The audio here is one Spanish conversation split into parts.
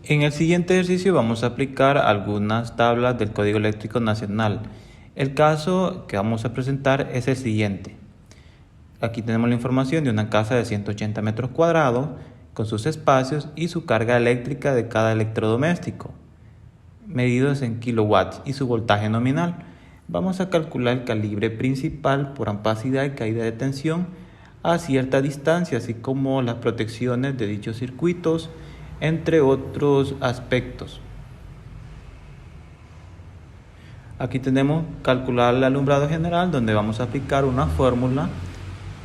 En el siguiente ejercicio vamos a aplicar algunas tablas del Código Eléctrico Nacional. El caso que vamos a presentar es el siguiente. Aquí tenemos la información de una casa de 180 metros cuadrados con sus espacios y su carga eléctrica de cada electrodoméstico, medidos en kilowatts, y su voltaje nominal. Vamos a calcular el calibre principal por ampacidad y caída de tensión a cierta distancia, así como las protecciones de dichos circuitos, entre otros aspectos. Aquí tenemos calcular el alumbrado general, donde vamos a aplicar una fórmula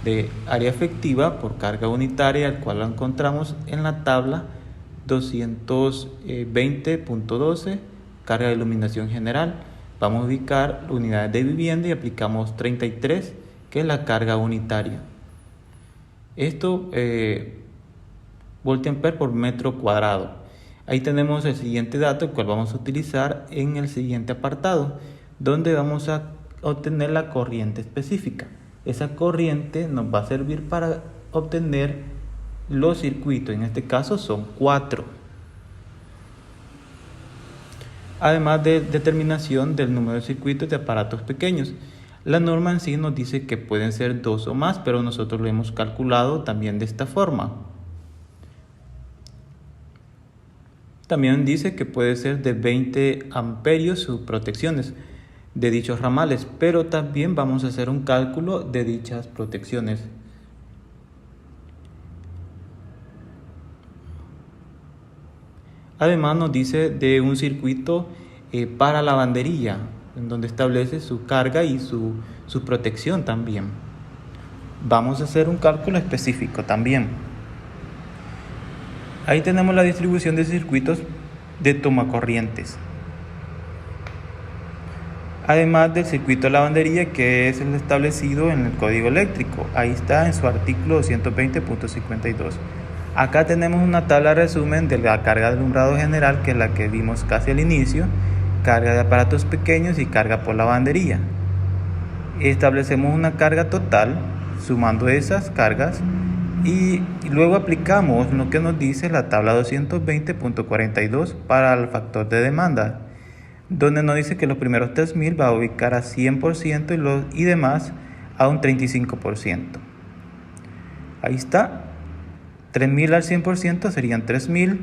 de área efectiva por carga unitaria, el cual la encontramos en la tabla 220.12, carga de iluminación general. Vamos a ubicar unidades de vivienda y aplicamos 33, que es la carga unitaria. Esto voltiampere por metro cuadrado. Ahí tenemos el siguiente dato, el cual vamos a utilizar en el siguiente apartado, donde vamos a obtener la corriente específica. Esa corriente nos va a servir para obtener los circuitos, en este caso son 4. Además de determinación del número de circuitos de aparatos pequeños. La norma en sí nos dice que pueden ser 2 o más, pero nosotros lo hemos calculado también de esta forma. También dice que puede ser de 20 amperios sus protecciones de dichos ramales, pero también vamos a hacer un cálculo de dichas protecciones. Además nos dice de un circuito para lavandería, en donde establece su carga y su protección también. Vamos a hacer un cálculo específico también. Ahí tenemos la distribución de circuitos de tomacorrientes. Además del circuito de lavandería, que es el establecido en el código eléctrico. Ahí está en su artículo 220.52. Acá tenemos una tabla de resumen de la carga de alumbrado general, que es la que vimos casi al inicio, carga de aparatos pequeños y carga por lavandería. Establecemos una carga total sumando esas cargas y luego aplicamos lo que nos dice la tabla 220.42 para el factor de demanda, donde nos dice que los primeros 3.000 va a ubicar a 100% y demás a un 35%. Ahí está. 3.000 al 100% serían 3.000.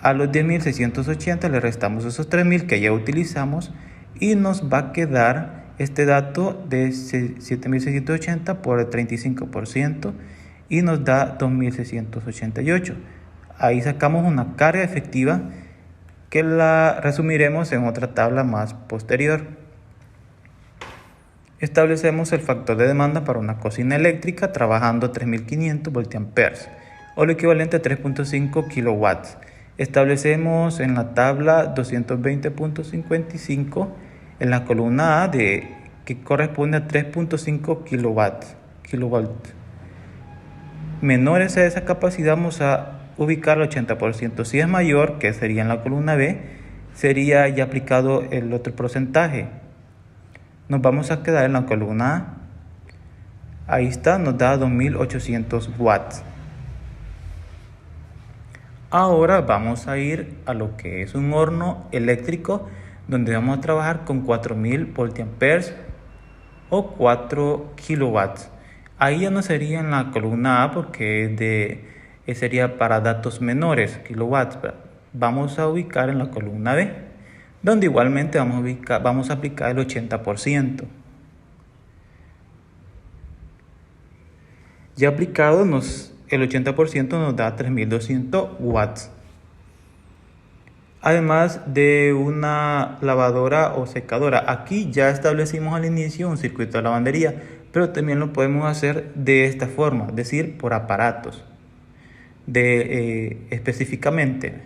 A los 10.680 le restamos esos 3.000 que ya utilizamos y nos va a quedar este dato de 7.680 por el 35% y nos da 2.688. Ahí sacamos una carga efectiva que la resumiremos en otra tabla más posterior. Establecemos el factor de demanda para una cocina eléctrica trabajando 3.500 voltiamperes o lo equivalente a 3.5 kilowatts. Establecemos en la tabla 220.55 en la columna A que corresponde a 3.5 kilovolts. Menores a esa capacidad vamos a ubicar el 80%. Si es mayor, que sería en la columna B, sería ya aplicado el otro porcentaje. Nos vamos a quedar en la columna A. Ahí está, nos da 2.800 watts. Ahora vamos a ir a lo que es un horno eléctrico, donde vamos a trabajar con 4.000 voltiamperes o 4 kilowatts. Ahí ya no sería en la columna A porque sería para datos menores, kilowatts. Vamos a ubicar en la columna B, donde igualmente vamos a aplicar el 80%. Ya aplicado el 80% nos da 3.200 watts. Además de una lavadora o secadora. Aquí ya establecimos al inicio un circuito de lavandería, pero también lo podemos hacer de esta forma, es decir, por aparatos, específicamente.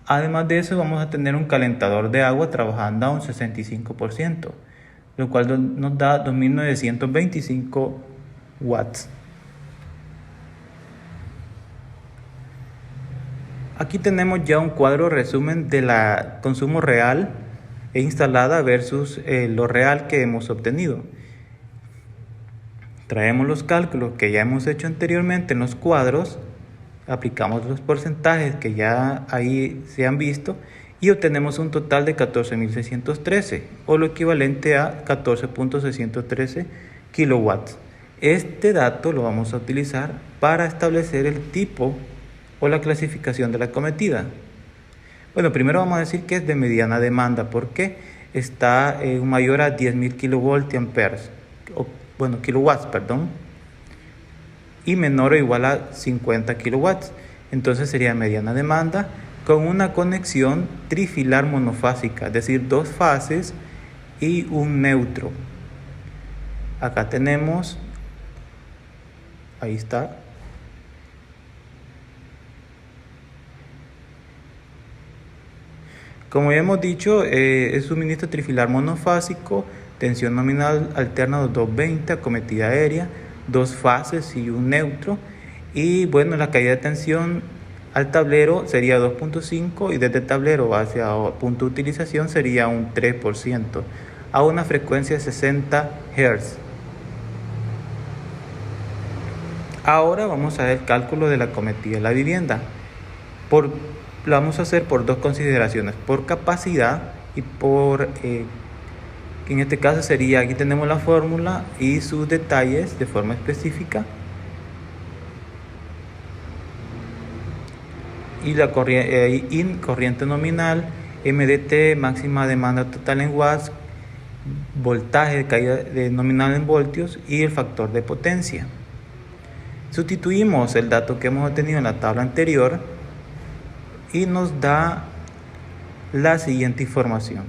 Además de eso, vamos a tener un calentador de agua trabajando a un 65%, lo cual nos da 2.925 watts. Aquí tenemos ya un cuadro resumen de la consumo real e instalada versus lo real que hemos obtenido. Traemos los cálculos que ya hemos hecho anteriormente en los cuadros aplicamos los porcentajes que ya ahí se han visto y obtenemos un total de 14.613 o lo equivalente a 14.613 kilowatts. Este dato lo vamos a utilizar para establecer el tipo o la clasificación de la acometida. Bueno, primero vamos a decir que es de mediana demanda porque está mayor a 10.000 kilovoltiamperes, kilowatts, y menor o igual a 50 kilowatts. Entonces sería mediana demanda con una conexión trifilar monofásica, es decir, 2 fases y un neutro. Acá tenemos, ahí está. Como ya hemos dicho, es suministro trifilar monofásico, tensión nominal alterna 220, acometida aérea, 2 fases y un neutro. Y bueno, la caída de tensión al tablero sería 2.5 y desde el tablero hacia punto de utilización sería un 3% a una frecuencia de 60 Hz. Ahora vamos a ver el cálculo de la acometida de la vivienda. Lo vamos a hacer por 2 consideraciones, por capacidad y por, en este caso sería, aquí tenemos la fórmula y sus detalles de forma específica. Y la corriente nominal, MDT, máxima demanda total en watts, voltaje de caída nominal en voltios y el factor de potencia. Sustituimos el dato que hemos obtenido en la tabla anterior y nos da la siguiente información.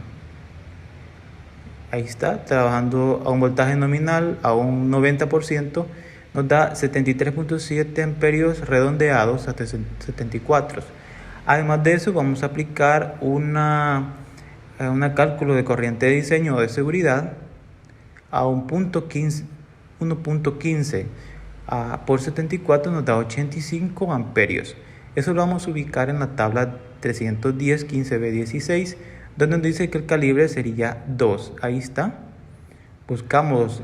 Ahí está, trabajando a un voltaje nominal a un 90%, nos da 73.7 amperios redondeados hasta 74. Además de eso, vamos a aplicar un cálculo de corriente de diseño o de seguridad a 1.15 por 74 nos da 85 amperios. Eso lo vamos a ubicar en la tabla 310 15B16, donde nos dice que el calibre sería 2. Ahí está. Buscamos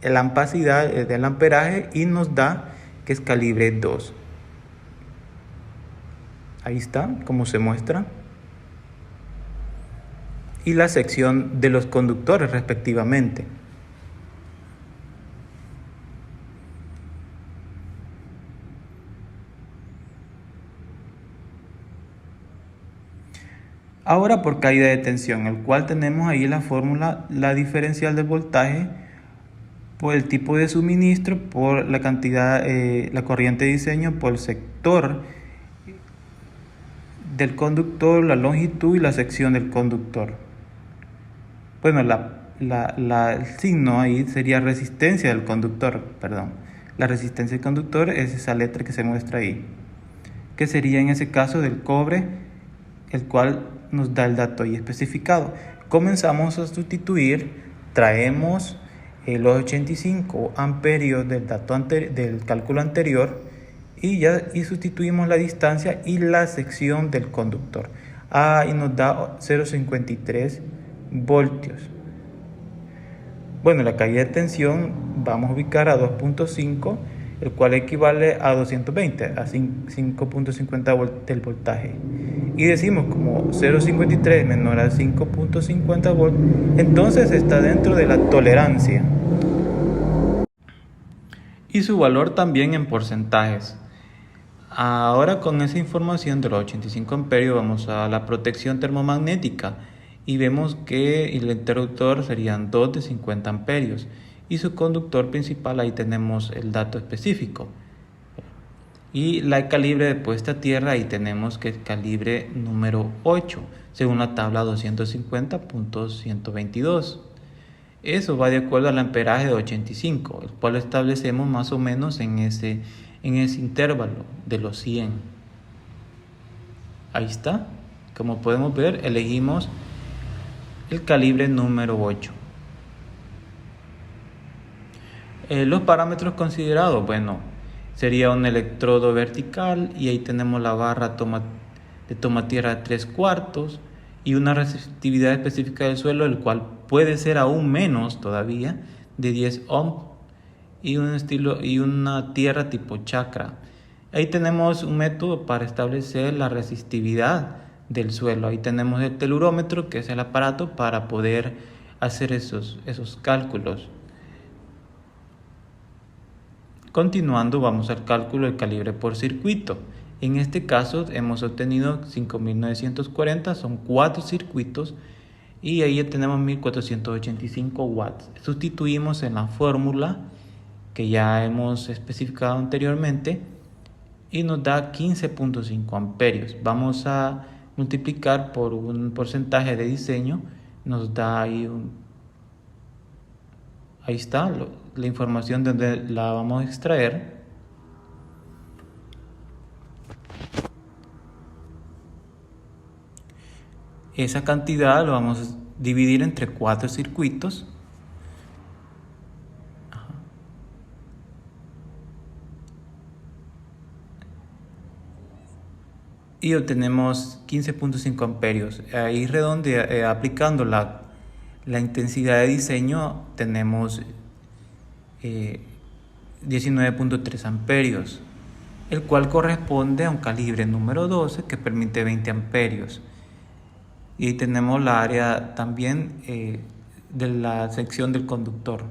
la ampacidad del amperaje y nos da que es calibre 2. Ahí está, como se muestra. Y la sección de los conductores respectivamente. Ahora por caída de tensión, el cual tenemos ahí la fórmula, la diferencial del voltaje por el tipo de suministro, por la cantidad, la corriente de diseño, por el sector del conductor, la longitud y la sección del conductor. Bueno, el signo ahí sería resistencia del conductor, La resistencia del conductor es esa letra que se muestra ahí, que sería en ese caso del cobre, el cual nos da el dato ahí especificado. Comenzamos a sustituir, traemos los 85 amperios del dato del cálculo anterior y sustituimos la distancia y la sección del conductor. Y nos da 0.53 voltios. Bueno, la caída de tensión vamos a ubicar a 2.5, el cual equivale a 220, a 5.50 voltios del voltaje. Y decimos como 0.53 menor a 5.50 voltios, entonces está dentro de la tolerancia. Y su valor también en porcentajes. Ahora con esa información de los 85 amperios vamos a la protección termomagnética y vemos que el interruptor serían 2 de 50 amperios. Y su conductor principal, ahí tenemos el dato específico. Y la calibre de puesta a tierra, ahí tenemos que es calibre número 8, según la tabla 250.122. Eso va de acuerdo al amperaje de 85, el cual establecemos más o menos en ese intervalo de los 100. Ahí está. Como podemos ver, elegimos el calibre número 8. Los parámetros considerados, sería un electrodo vertical y ahí tenemos la barra de toma tierra 3/4 y una resistividad específica del suelo, el cual puede ser aún menos todavía, de 10 ohm y una tierra tipo chakra. Ahí tenemos un método para establecer la resistividad del suelo. Ahí tenemos el telurómetro, que es el aparato para poder hacer esos cálculos. Continuando, vamos al cálculo del calibre por circuito. En este caso hemos obtenido 5.940, son 4 circuitos y ahí tenemos 1.485 watts. Sustituimos en la fórmula que ya hemos especificado anteriormente y nos da 15.5 amperios. Vamos a multiplicar por un porcentaje de diseño, nos da ahí ahí está la información donde la vamos a extraer. Esa cantidad lo vamos a dividir entre 4 circuitos. Y obtenemos 15.5 amperios. Ahí aplicando la intensidad de diseño tenemos 19.3 amperios, el cual corresponde a un calibre número 12 que permite 20 amperios. Y ahí tenemos la área también de la sección del conductor.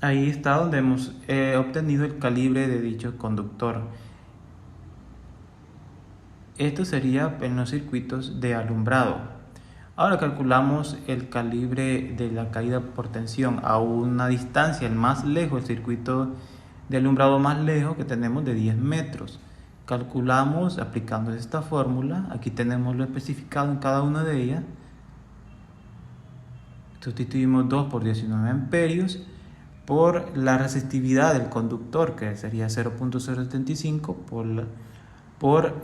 Ahí está donde hemos obtenido el calibre de dicho conductor. Esto sería en los circuitos de alumbrado. Ahora calculamos el calibre de la caída por tensión a una distancia, el más lejos, el circuito de alumbrado más lejos que tenemos de 10 metros. Calculamos aplicando esta fórmula. Aquí tenemos lo especificado en cada una de ellas. Sustituimos 2 por 19 amperios por la resistividad del conductor, que sería 0.075 por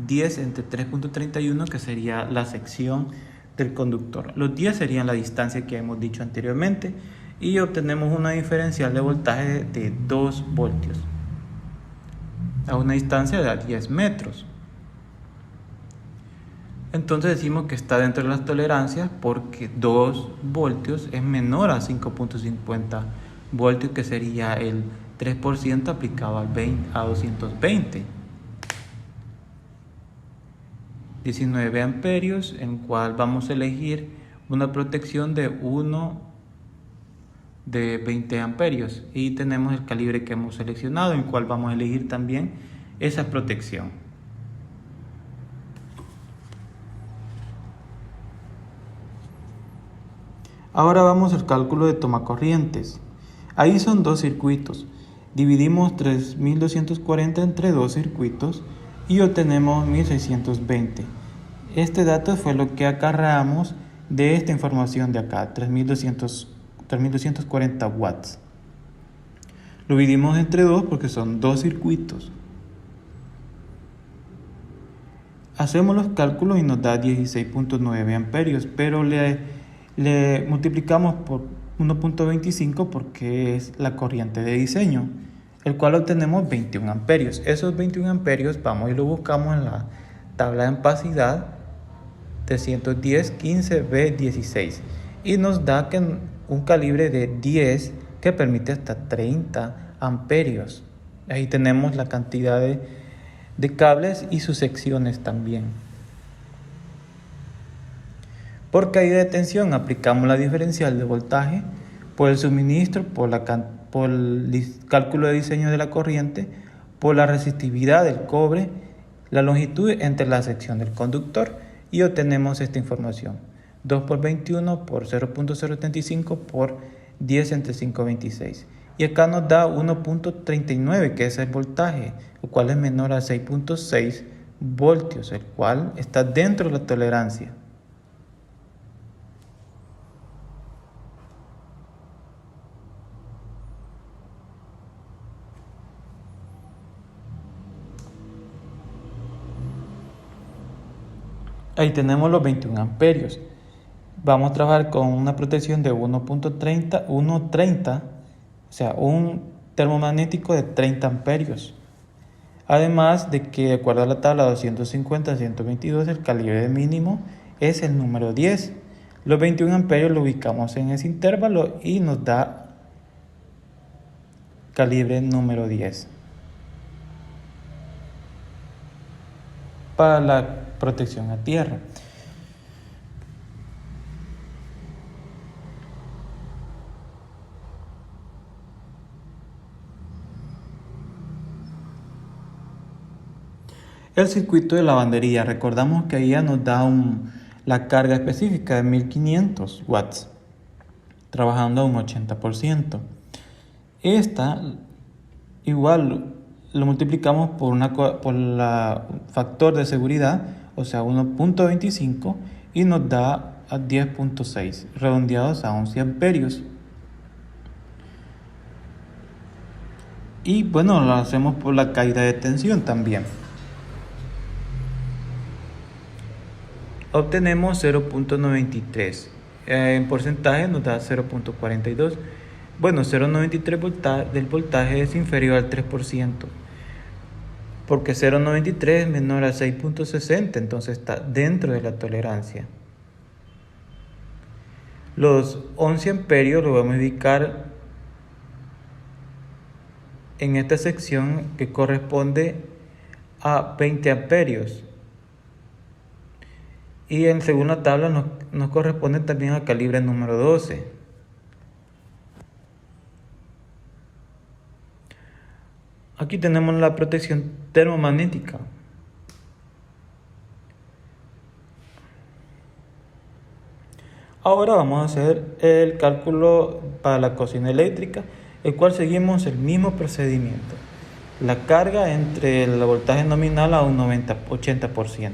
10 entre 3.31, que sería la sección del conductor. Los 10 serían la distancia que hemos dicho anteriormente y obtenemos una diferencial de voltaje de 2 voltios a una distancia de 10 metros. Entonces decimos que está dentro de las tolerancias porque 2 voltios es menor a 5.50 voltios, que sería el 3% aplicado a 220. 19 amperios, en cual vamos a elegir una protección de 20 amperios y tenemos el calibre que hemos seleccionado, en cual vamos a elegir también esa protección. Ahora vamos al cálculo de tomacorrientes. Ahí son 2 circuitos. Dividimos 3.240 entre 2 circuitos y obtenemos 1.620. Este dato fue lo que acarreamos de esta información de acá, 3.240 watts. Lo dividimos entre 2 porque son 2 circuitos. Hacemos los cálculos y nos da 16.9 amperios, pero le multiplicamos por 1.25 porque es la corriente de diseño, el cual obtenemos 21 amperios. Esos 21 amperios vamos y lo buscamos en la tabla de ampacidad 310-15B16 y nos da que un calibre de 10 que permite hasta 30 amperios. Ahí tenemos la cantidad de cables y sus secciones también. Por caída de tensión aplicamos la diferencial de voltaje por el suministro, por el cálculo de diseño de la corriente, por la resistividad del cobre, la longitud entre la sección del conductor y obtenemos esta información. 2 por 21 por 0.075 por 10 entre 5.26. Y acá nos da 1.39, que es el voltaje, el cual es menor a 6.6 voltios, el cual está dentro de la tolerancia. Ahí tenemos los 21 amperios. Vamos a trabajar con una protección de 1.30, o sea, un termomagnético de 30 amperios. Además de que, de acuerdo a la tabla 250-122, el calibre mínimo es el número 10. Los 21 amperios lo ubicamos en ese intervalo y nos da calibre número 10. Para la protección a tierra. El circuito de lavandería, recordamos que ahí ya nos da la carga específica de 1500 watts, trabajando a un 80%. Esta igual lo multiplicamos por la factor de seguridad, o sea 1.25, y nos da a 10.6, redondeados a 11 amperios. Y bueno, lo hacemos por la caída de tensión también. Obtenemos 0.93. En porcentaje nos da 0.42. Bueno, 0.93 del voltaje es inferior al 3%, porque 0.93 es menor a 6.60, entonces está dentro de la tolerancia. Los 11 amperios lo vamos a ubicar en esta sección que corresponde a 20 amperios. Y en segunda tabla nos corresponde también a calibre número 12. Aquí tenemos la protección termomagnética. Ahora vamos a hacer el cálculo para la cocina eléctrica, el cual seguimos el mismo procedimiento. La carga entre el voltaje nominal a un 80%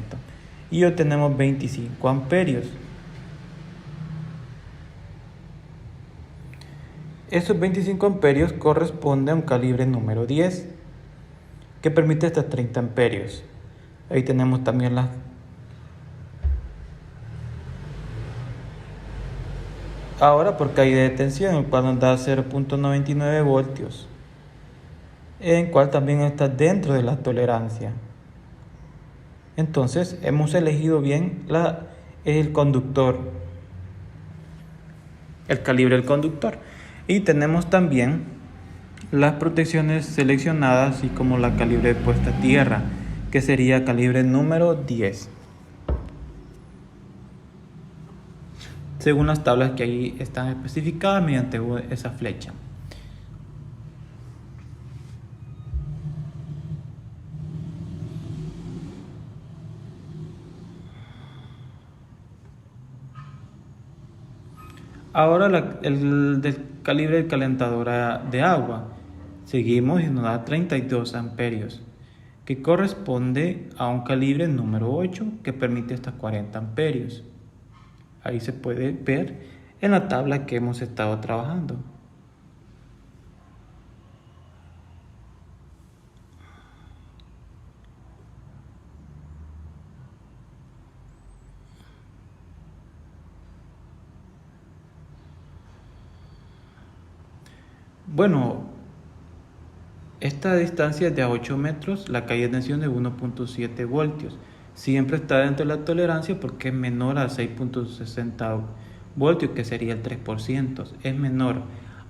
y obtenemos 25 amperios. Esos 25 amperios corresponden a un calibre número 10 que permite hasta 30 amperios. Ahí tenemos también las ahora por caída de tensión, el cual nos da 0.99 voltios, en cual también está dentro de la tolerancia. Entonces hemos elegido bien el conductor, el calibre del conductor, y tenemos también las protecciones seleccionadas, así como la calibre de puesta a tierra, que sería calibre número 10, según las tablas que ahí están especificadas mediante esa flecha. Ahora el del calibre del calentador de agua. Seguimos y nos da 32 amperios, que corresponde a un calibre número 8 que permite hasta 40 amperios. Ahí se puede ver en la tabla que hemos estado trabajando. Bueno, esta distancia es de a 8 metros, la caída de tensión de 1.7 voltios. Siempre está dentro de la tolerancia porque es menor a 6.60 voltios, que sería el 3%. Es menor.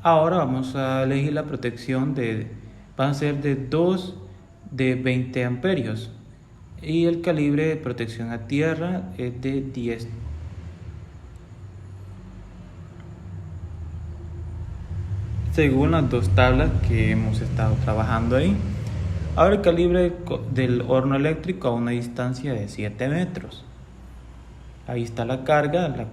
Ahora vamos a elegir la protección van a ser de 2 de 20 amperios. Y el calibre de protección a tierra es de 10. Según las dos tablas que hemos estado trabajando ahí. Ahora el calibre del horno eléctrico a una distancia de 7 metros. Ahí está la carga.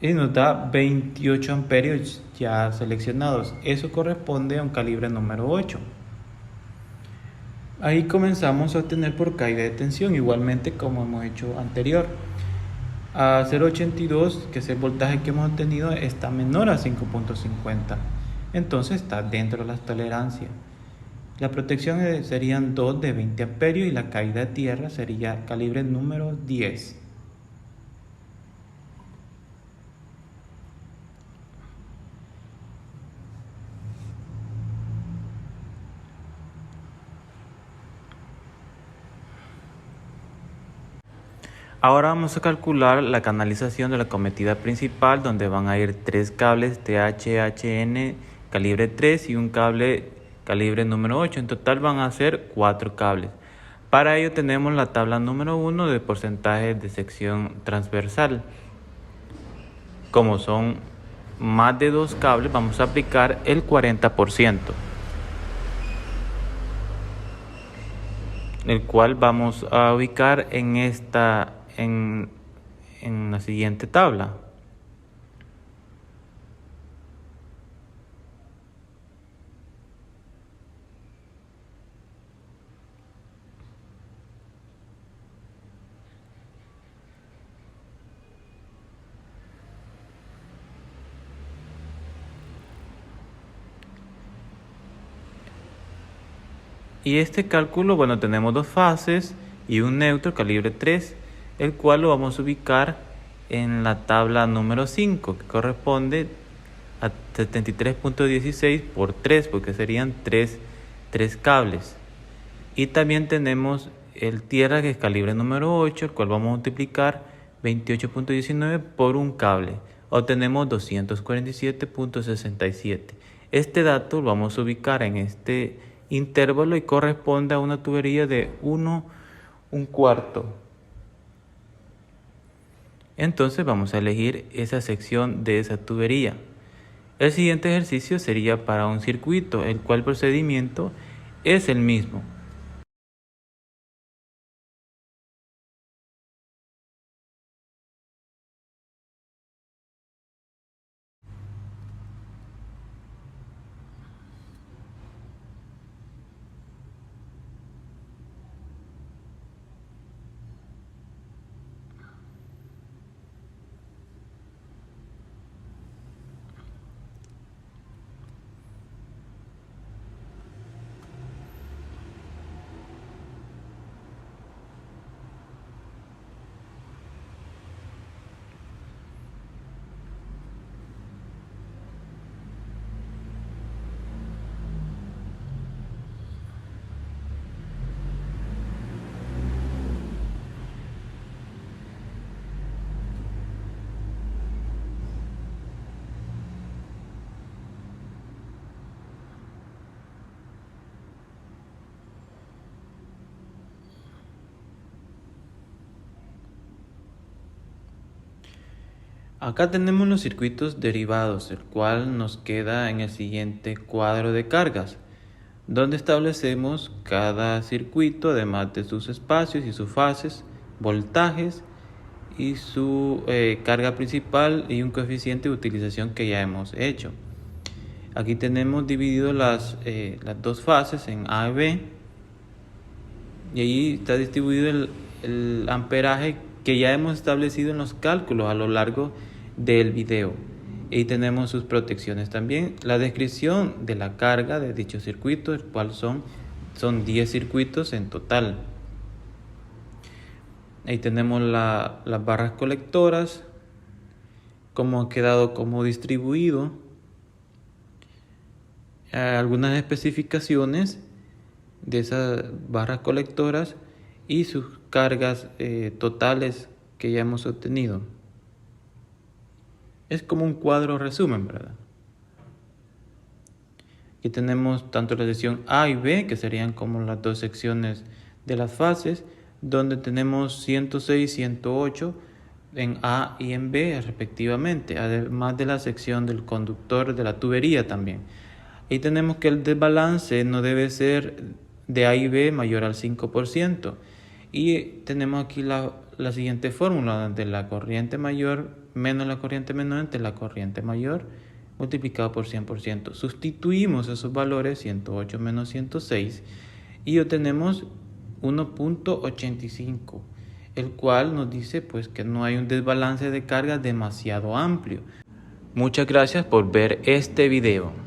Y nos da 28 amperios ya seleccionados. Eso corresponde a un calibre número 8. Ahí comenzamos a obtener por caída de tensión, igualmente como hemos hecho anterior. A 0.82, que es el voltaje que hemos obtenido, está menor a 5.50. Entonces está dentro de las tolerancias. La protección serían 2 de 20 amperios y la caída de tierra sería calibre número 10. Ahora vamos a calcular la canalización de la cometida principal, donde van a ir 3 cables TH-HN calibre 3 y un cable calibre número 8. En total van a ser 4 cables. Para ello tenemos la tabla número 1 de porcentaje de sección transversal. Como son más de 2 cables, vamos a aplicar el 40%. El cual vamos a ubicar en la siguiente tabla. Y este cálculo, bueno, tenemos 2 fases y un neutro calibre 3, el cual lo vamos a ubicar en la tabla número 5, que corresponde a 73.16 por 3, porque serían 3 cables. Y también tenemos el tierra, que es calibre número 8, el cual vamos a multiplicar 28.19 por un cable. Obtenemos 247.67. Este dato lo vamos a ubicar en este intervalo y corresponde a una tubería de 1/4. Entonces vamos a elegir esa sección de esa tubería. El siguiente ejercicio sería para un circuito, el cual procedimiento es el mismo. Acá tenemos los circuitos derivados, el cual nos queda en el siguiente cuadro de cargas, donde establecemos cada circuito, además de sus espacios y sus fases, voltajes y su carga principal y un coeficiente de utilización que ya hemos hecho. Aquí tenemos dividido las 2 fases en A y B, y ahí está distribuido el amperaje que ya hemos establecido en los cálculos a lo largo del video. Y tenemos sus protecciones también, la descripción de la carga de dicho circuito, el cual son 10 circuitos en total. Ahí tenemos las barras colectoras, cómo ha quedado como distribuido, algunas especificaciones de esas barras colectoras y sus cargas totales que ya hemos obtenido. Es como un cuadro resumen, ¿verdad? Aquí tenemos tanto la sección A y B, que serían como las 2 secciones de las fases, donde tenemos 106 y 108 en A y en B respectivamente, además de la sección del conductor de la tubería también. Y tenemos que el desbalance no debe ser de A y B mayor al 5%. Y tenemos aquí la siguiente fórmula, donde la corriente mayor menos la corriente menor entre la corriente mayor multiplicado por 100%. Sustituimos esos valores, 108 menos 106, y obtenemos 1.85, el cual nos dice pues que no hay un desbalance de carga demasiado amplio. Muchas gracias por ver este video.